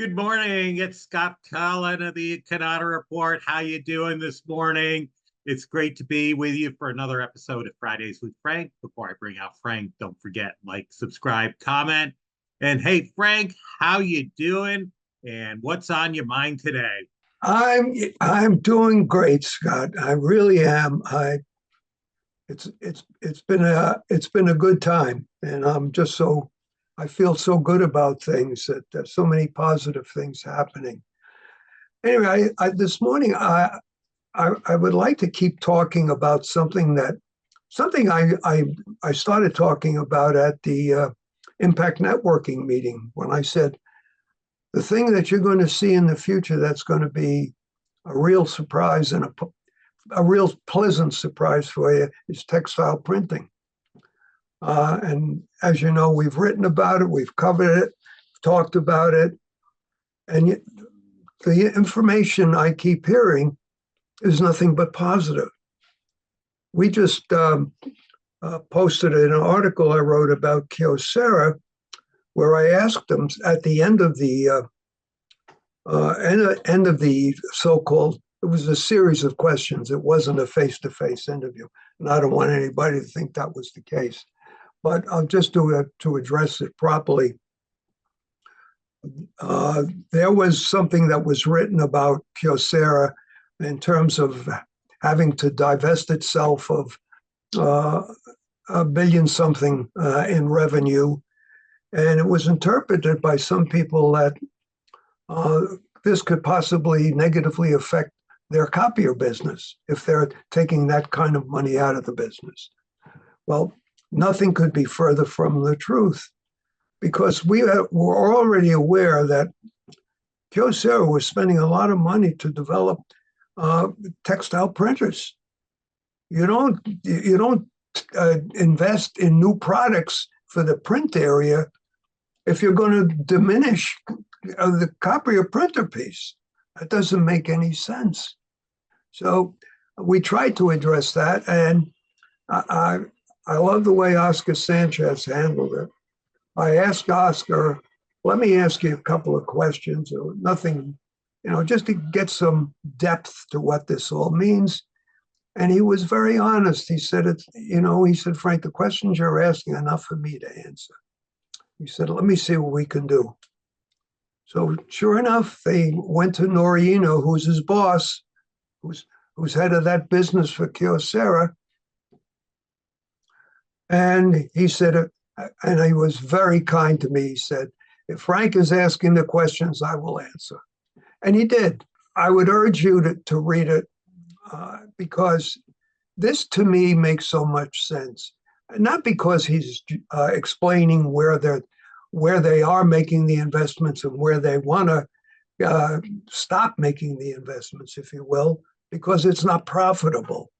Good morning. It's Scott Cullen of the Cannata Report. How you doing this morning? It's great to be with you for another episode of Fridays with Frank. Before I bring out Frank, don't forget, like, subscribe, comment. And hey, Frank, how you doing? And what's on your mind today? I'm doing great, Scott. I really am. It's been a good time, and I feel so good about things that there's so many positive things happening. Anyway, this morning I would like to keep talking about something I started talking about at the Impact Networking meeting when I said the thing that you're going to see in the future that's going to be a real surprise and a real pleasant surprise for you is textile printing. And as you know, we've written about it, we've covered it, talked about it, and the information I keep hearing is nothing but positive. We just posted an article I wrote about Kyocera, where I asked them at the end of the so-called, it was a series of questions. It wasn't a face-to-face interview, and I don't want anybody to think that was the case. But I'll just do it to address it properly. There was something that was written about Kyocera in terms of having to divest itself of a billion something in revenue. And it was interpreted by some people that this could possibly negatively affect their copier business if they're taking that kind of money out of the business. Well, nothing could be further from the truth, because we're already aware that Kyocera was spending a lot of money to develop textile printers. You don't invest in new products for the print area if you're going to diminish the copier printer piece. That doesn't make any sense. So we tried to address that, and I love the way Oscar Sanchez handled it. I asked Oscar, let me ask you a couple of questions, or nothing, just to get some depth to what this all means. And he was very honest. He said, Frank, the questions you're asking are enough for me to answer. He said, let me see what we can do. So sure enough, they went to Norihiko Ina, who's his boss, who's head of that business for Kyocera. And he said, and he was very kind to me. He said, if Frank is asking the questions, I will answer. And he did. I would urge you to read it because this, to me, makes so much sense. Not because he's explaining where they are making the investments and where they want to stop making the investments, if you will, because it's not profitable.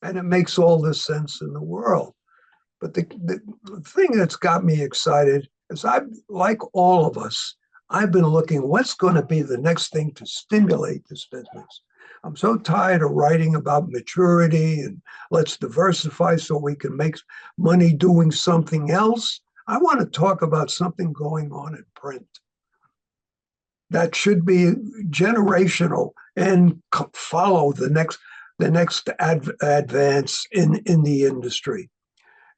And it makes all the sense in the world. But the thing that's got me excited is like all of us, I've been looking, what's going to be the next thing to stimulate this business? I'm so tired of writing about maturity and let's diversify so we can make money doing something else. I want to talk about something going on in print that should be generational and follow the next advance in the industry.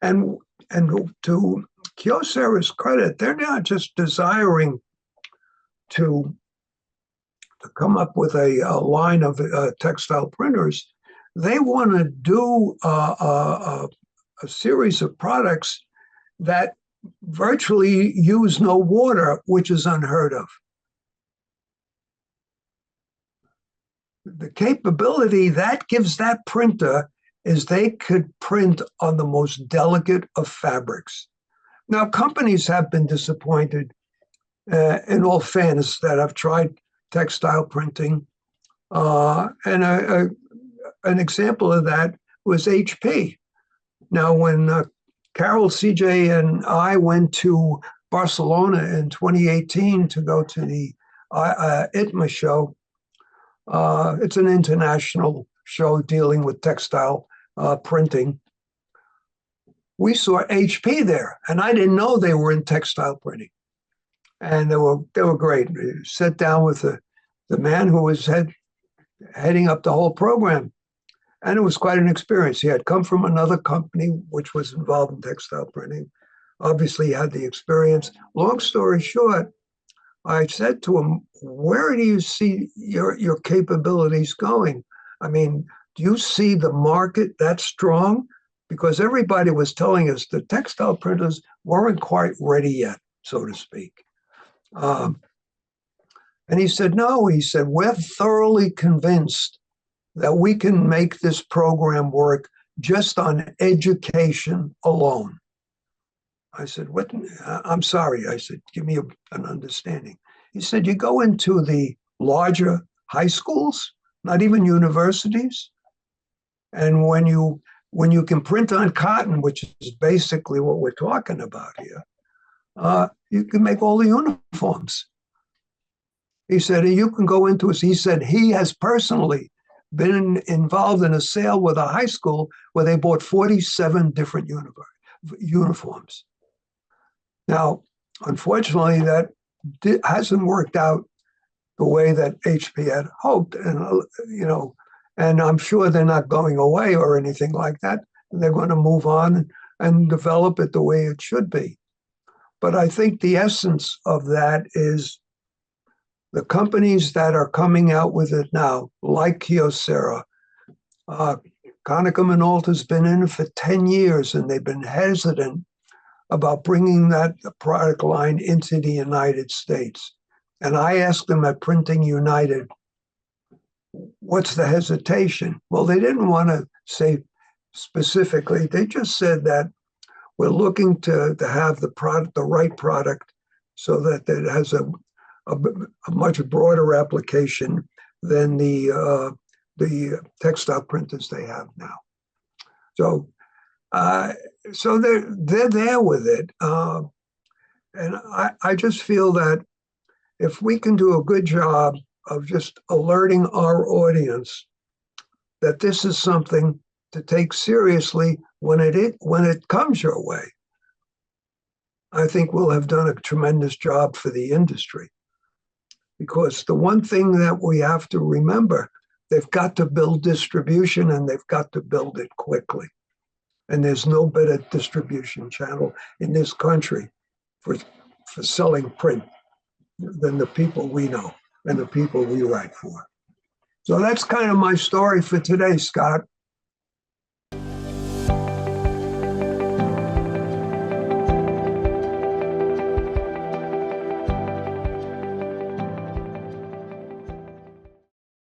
And to Kyocera's credit, they're not just desiring to come up with a line of textile printers. They want to do a series of products that virtually use no water, which is unheard of. The capability that gives that printer is they could print on the most delicate of fabrics. Now, companies have been disappointed, in all fairness, that have tried textile printing. And an example of that was HP. Now, when Carol, CJ, and I went to Barcelona in 2018 to go to the ITMA show, it's an international show dealing with textile printing. We saw HP there, and I didn't know they were in textile printing. and they were great. We sat down with the man who was heading up the whole program, and it was quite an experience. He had come from another company which was involved in textile printing. Obviously, he had the experience. Long story short, I said to him, "Where do you see your capabilities going? I mean, do you see the market that strong?" Because everybody was telling us the textile printers weren't quite ready yet, so to speak. Um, and he said, "No," he said, "we're thoroughly convinced that we can make this program work just on education alone." I said, "What? I'm sorry." I said, "Give me an understanding." He said, "You go into the larger high schools, not even universities, and when you can print on cotton, which is basically what we're talking about here, you can make all the uniforms." He said, "And you can go into it." He said he has personally been involved in a sale with a high school where they bought 47 different uniforms. Now, unfortunately, that hasn't worked out the way that HP had hoped, and I'm sure they're not going away or anything like that. They're going to move on and develop it the way it should be. But I think the essence of that is the companies that are coming out with it now, like Kyocera, Konica Minolta has been in it for 10 years, and they've been hesitant about bringing that product line into the United States. And I asked them at Printing United, what's the hesitation? Well, they didn't want to say specifically. They just said that we're looking to have the right product, so that it has a much broader application than the textile printers they have now. So they're there with it, and I just feel that if we can do a good job of just alerting our audience that this is something to take seriously when it comes your way, I think we'll have done a tremendous job for the industry. Because the one thing that we have to remember, they've got to build distribution, and they've got to build it quickly. And there's no better distribution channel in this country for selling print than the people we know and the people we write for. So that's kind of my story for today, Scott.